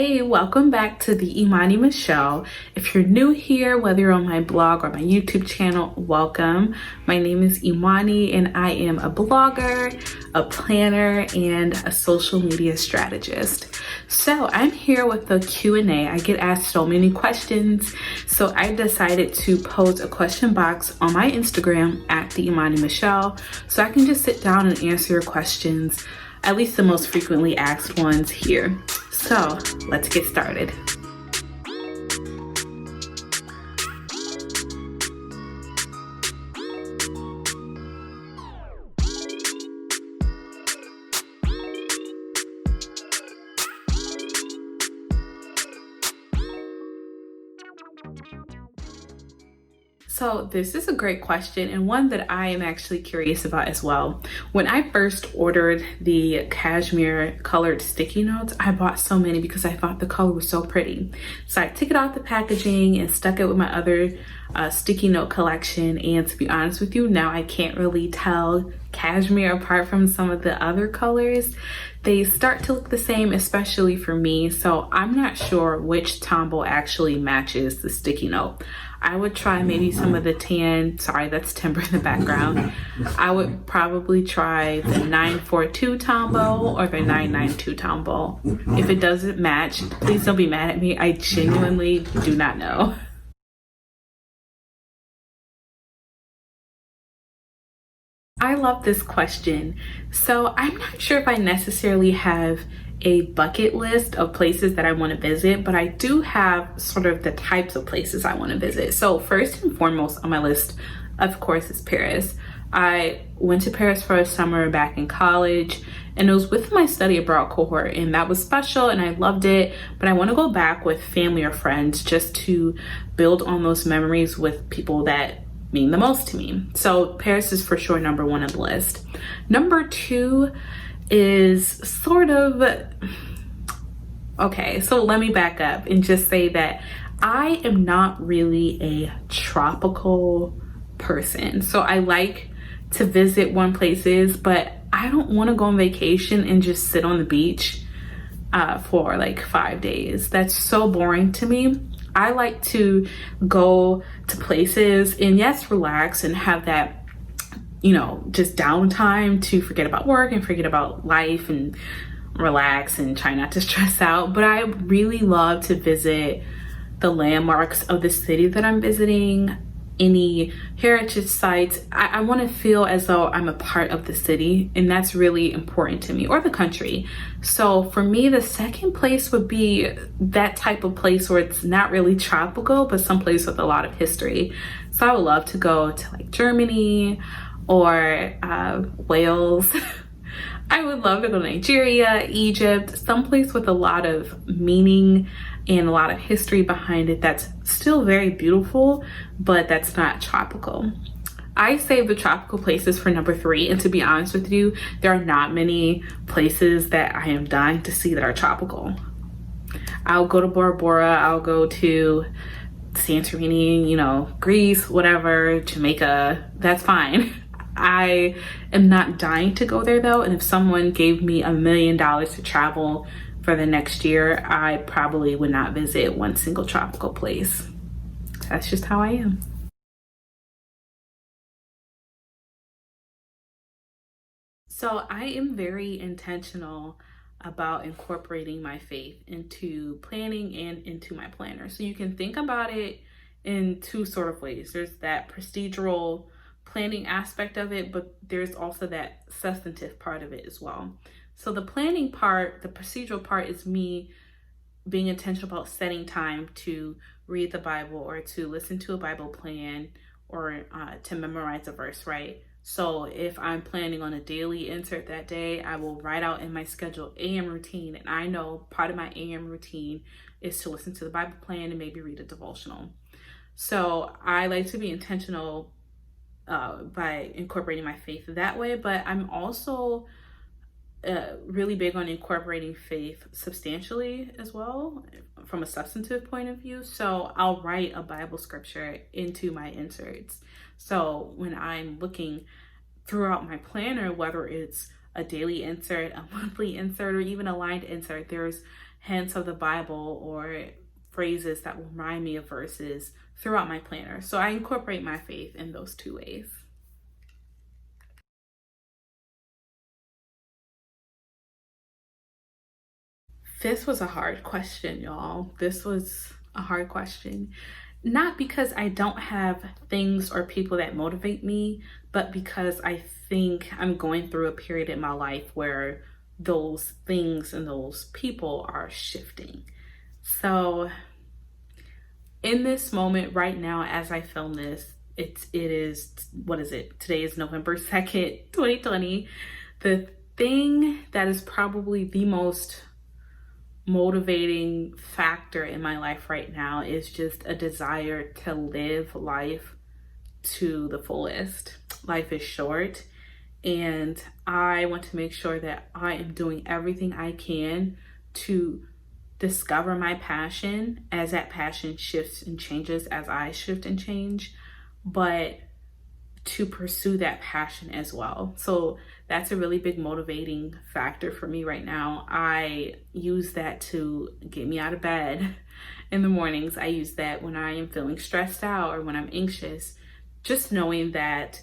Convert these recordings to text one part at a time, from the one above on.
Hey, welcome back to the Imani Michelle. If you're new here, whether you're on my blog or my YouTube channel, welcome. My name is Imani and I am a blogger, a planner, and a social media strategist. So I'm here with a Q&A. I get asked so many questions, so I decided to post a question box on my Instagram at the Imani Michelle, so I can just sit down and answer your questions, at least the most frequently asked ones here. So let's get started. So this is a great question and one that I am actually curious about as well. When I first ordered the cashmere colored sticky notes, I bought so many because I thought the color was so pretty. So I took it out the packaging and stuck it with my other sticky note collection. And to be honest with you, now I can't really tell cashmere apart from some of the other colors. They start to look the same, especially for me. So I'm not sure which tombow actually matches the sticky note. I would try maybe some of the tan, sorry, that's timber in the background. I would probably try the 942 tombow or the 992 tombow. If it doesn't match, please don't be mad at me. I genuinely do not know. I love this question. So I'm not sure if I necessarily have a bucket list of places that I want to visit, but I do have sort of the types of places I want to visit. So first and foremost on my list, of course, is Paris. I went to Paris for a summer back in college, and it was with my study abroad cohort, and that was special and I loved it, but I want to go back with family or friends just to build on those memories with people that mean the most to me. So Paris is for sure number one on the list. Number two is sort of, okay, so let me back up and just say that I am not really a tropical person. So I like to visit warm places, but I don't want to go on vacation and just sit on the beach for like 5 days. That's so boring to me. I like to go to places and yes, relax and have that, you know, just downtime to forget about work and forget about life and relax and try not to stress out. But I really love to visit the landmarks of the city that I'm visiting, any heritage sites. I want to feel as though I'm a part of the city, and that's really important to me, or the country. So for me, the second place would be that type of place where it's not really tropical, but someplace with a lot of history. So I would love to go to like Germany or Wales. I would love to go to Nigeria, Egypt, someplace with a lot of meaning and a lot of history behind it that's still very beautiful, but that's not tropical. I save the tropical places for number three, and to be honest with you, there are not many places that I am dying to see that are tropical. I'll go to Bora Bora, I'll go to Santorini, you know, Greece, whatever, Jamaica, that's fine. I am not dying to go there though, and if someone gave me $1 million to travel for the next year, I probably would not visit one single tropical place. That's just how I am. So I am very intentional about incorporating my faith into planning and into my planner. So you can think about it in two sort of ways. There's that procedural planning aspect of it, but there's also that substantive part of it as well. So the planning part, the procedural part, is me being intentional about setting time to read the Bible or to listen to a Bible plan or to memorize a verse, right? So if I'm planning on a daily insert that day, I will write out in my schedule AM routine, and I know part of my AM routine is to listen to the Bible plan and maybe read a devotional. So I like to be intentional by incorporating my faith that way, but I'm also really big on incorporating faith substantially as well from a substantive point of view. So I'll write a Bible scripture into my inserts. So when I'm looking throughout my planner, whether it's a daily insert, a monthly insert, or even a lined insert, there's hints of the Bible or phrases that will remind me of verses throughout my planner. So I incorporate my faith in those two ways. This was a hard question, y'all. This was a hard question. Not because I don't have things or people that motivate me, but because I think I'm going through a period in my life where those things and those people are shifting. So in this moment right now, as I film this, it is, what is it? Today is November 2nd, 2020. The thing that is probably the most motivating factor in my life right now is just a desire to live life to the fullest. Life is short, and I want to make sure that I am doing everything I can to discover my passion as that passion shifts and changes as I shift and change, but to pursue that passion as well. So that's a really big motivating factor for me right now. I use that to get me out of bed in the mornings. I use that when I am feeling stressed out or when I'm anxious, just knowing that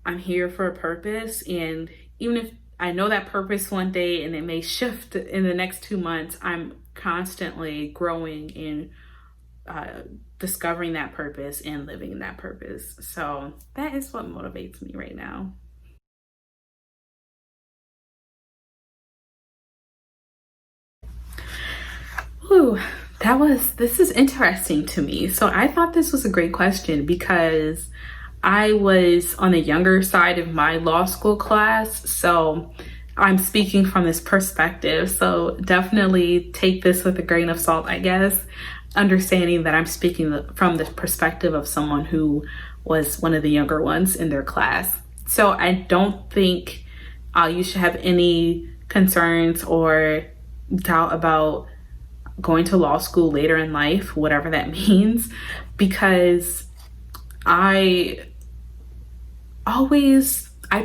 I'm here for a purpose. And even if I know that purpose one day and it may shift in the next 2 months, I'm constantly growing and discovering that purpose and living that purpose. So that is what motivates me right now. Ooh, this is interesting to me. So I thought this was a great question because I was on the younger side of my law school class. So I'm speaking from this perspective. So definitely take this with a grain of salt, I guess, understanding that I'm speaking from the perspective of someone who was one of the younger ones in their class. So I don't think you should have any concerns or doubt about going to law school later in life, whatever that means, because I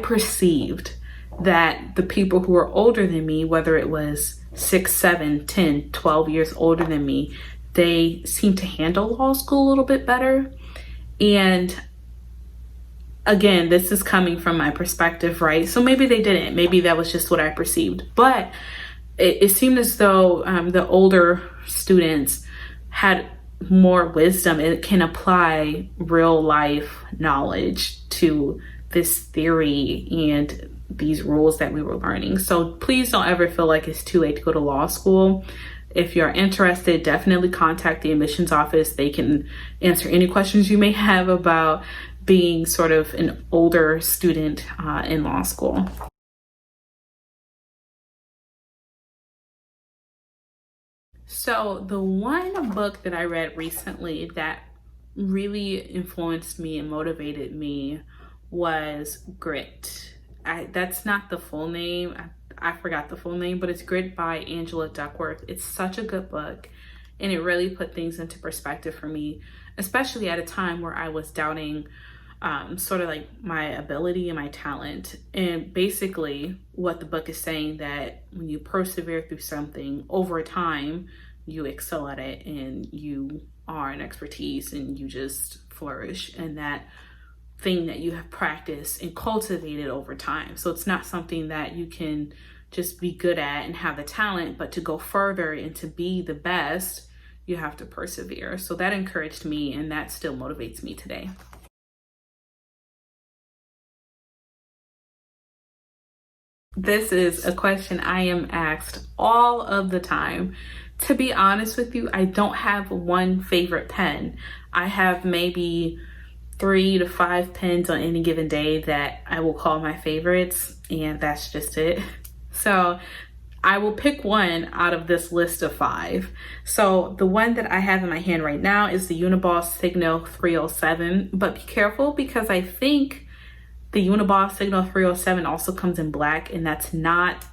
perceived that the people who were older than me, whether it was 6, 7, 10, 12 years older than me, they seemed to handle law school a little bit better. And again, this is coming from my perspective, right? So maybe they didn't. Maybe that was just what I perceived. But it seemed as though the older students had more wisdom and can apply real life knowledge to this theory and these rules that we were learning. So please don't ever feel like it's too late to go to law school. If you're interested, definitely contact the admissions office. They can answer any questions you may have about being sort of an older student in law school. So the one book that I read recently that really influenced me and motivated me was Grit. That's not the full name. I forgot the full name, but it's Grit by Angela Duckworth. It's such a good book, and it really put things into perspective for me, especially at a time where I was doubting sort of like my ability and my talent. And basically what the book is saying, that when you persevere through something over time, you excel at it and you are an expertise and you just flourish in that thing that you have practiced and cultivated over time. So it's not something that you can just be good at and have the talent, but to go further and to be the best, you have to persevere. So that encouraged me, and that still motivates me today. This is a question I am asked all of the time. To be honest with you, I don't have one favorite pen. I have maybe 3 to 5 pens on any given day that I will call my favorites, and that's just it. So I will pick one out of this list of 5. So the one that I have in my hand right now is the Uniboss Signal 307, but be careful because I think the Uniboss Signal 307 also comes in black, and that's not,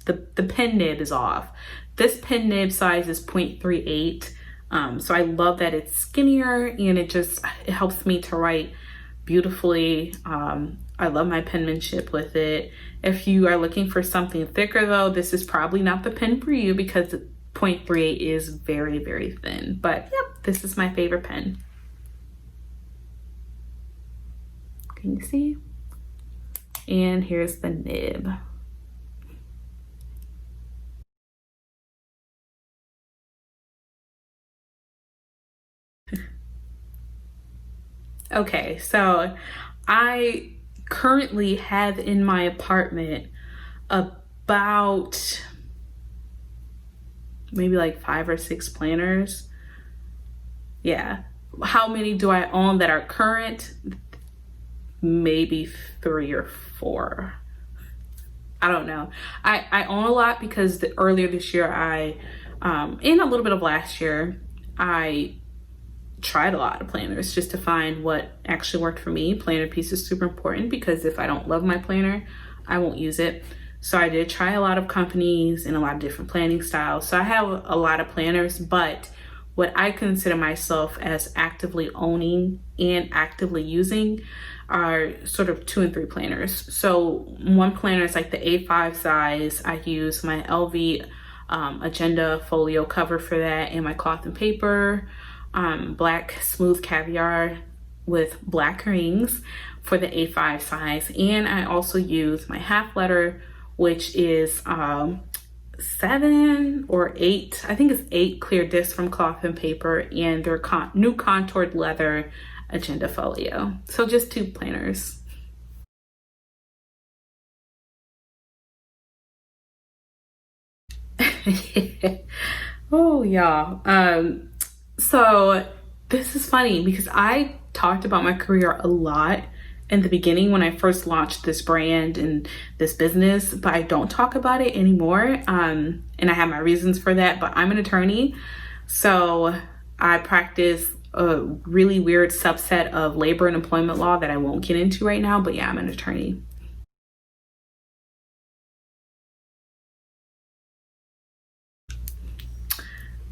the pen nib is off. This pen nib size is 0.38. So I love that it's skinnier, and it helps me to write beautifully. I love my penmanship with it. If you are looking for something thicker though, this is probably not the pen for you because 0.38 is very, very thin. But yep, this is my favorite pen. Can you see? And here's the nib. Okay, so I currently have in my apartment about maybe like 5 or 6 planners. Yeah. How many do I own that are current? Maybe 3 or 4. I don't know. I own a lot because earlier this year and a little bit of last year, I tried a lot of planners just to find what actually worked for me. Planner piece is super important because if I don't love my planner, I won't use it. So I did try a lot of companies and a lot of different planning styles. So I have a lot of planners, but what I consider myself as actively owning and actively using are sort of 2 and 3 planners. So one planner is like the A5 size. I use my LV agenda folio cover for that, and my cloth and paper black smooth caviar with black rings for the A5 size. And I also use my half letter, which is 7 or 8, I think it's 8 clear discs from cloth and paper, and their new contoured leather agenda folio. So just 2 planners. Oh, y'all. So this is funny because I talked about my career a lot in the beginning when I first launched this brand and this business, but I don't talk about it anymore. And I have my reasons for that, but I'm an attorney. So I practice a really weird subset of labor and employment law that I won't get into right now, but yeah, I'm an attorney.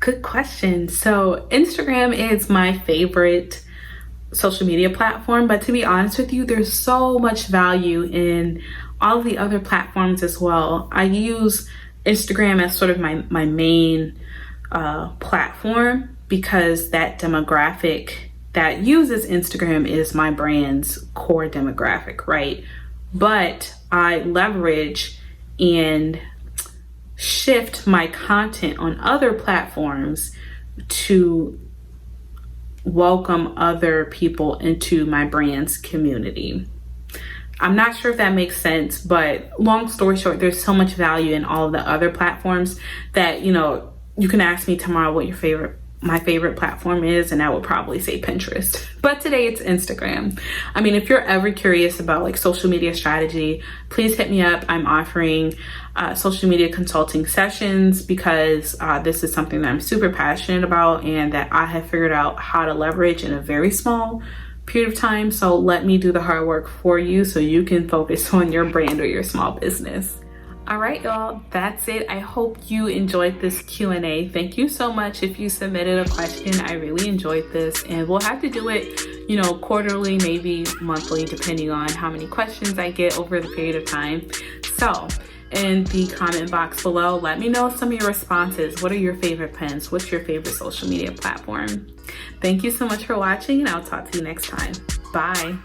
Good question. So Instagram is my favorite social media platform, but to be honest with you, there's so much value in all of the other platforms as well. I use Instagram as sort of my main platform because that demographic that uses Instagram is my brand's core demographic, right? But I leverage and shift my content on other platforms to welcome other people into my brand's community. I'm not sure if that makes sense, but long story short, there's so much value in all of the other platforms that, you can ask me tomorrow what my favorite platform is, and I would probably say Pinterest. But today it's Instagram. I mean, if you're ever curious about like social media strategy, please hit me up. I'm offering social media consulting sessions because this is something that I'm super passionate about and that I have figured out how to leverage in a very small period of time. So let me do the hard work for you so you can focus on your brand or your small business. All right, y'all, that's it. I hope you enjoyed this Q&A. Thank you so much if you submitted a question. I really enjoyed this, and we'll have to do it, quarterly, maybe monthly, depending on how many questions I get over the period of time. So in the comment box below, let me know some of your responses. What are your favorite pens? What's your favorite social media platform? Thank you so much for watching, and I'll talk to you next time. Bye.